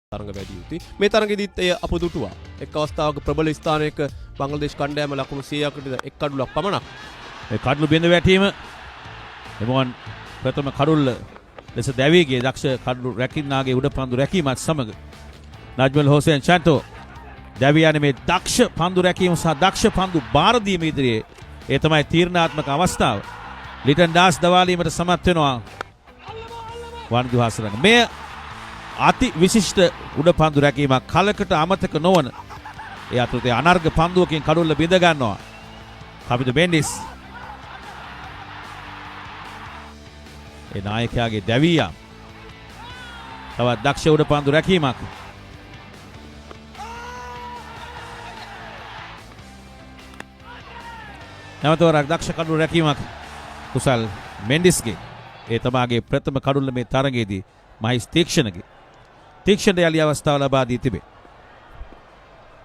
තරඟ වැඩි යුතුයි. මේ තරඟෙදිත් එය අපදුටුවා. එක් අවස්ථාවක ප්‍රබල ස්ථානයක බංග්ලාදේශ කණ්ඩායම ලකුණු 100කට එක් කඩුලක් පමණක්. මේ කඩලු බිඳ වැටීම එමුවන් ප්‍රථම කඩුල්ල ලෙස දැවීගේ දක්ෂ කඩලු රැකින්නාගේ උඩ පන්දු රැකීමත් සමග නජ්මල් හොසේන් චන්ටෝ දැවී යන්නේ මේ දක්ෂ පන්දු රැකීම සහ දක්ෂ පන්දු බාර දීම ඉදිරියේ ඒ තමයි තීරණාත්මක අවස්ථාව. ලිටන් ඩාස් දවාලීමට සමත් වෙනවා වන්දු හාසරංග. මේ අති විශිෂ්ට උඩ පන්දු රැකීමක් කලකට අමතක නොවන ඒ අතුරේ අනර්ග පන්දුවකින් කඩුල්ල බිඳ ගන්නවා කපිට බෙන්ඩිස්. ඒ නායකයාගේ දැවියා තවත් දක්ෂ උඩ පන්දු රැකීමක්. නැවතවරක් දක්ෂ කඩුල්ල රැකීමක් කුසල් මෙන්ඩිස්ගේ. ඒ තමාගේ ප්‍රථම කඩුල්ල මේ තරගයේදී මහිස් තීක්ෂණගේ යලි අවස්ථාව ලබා දී තිබේ.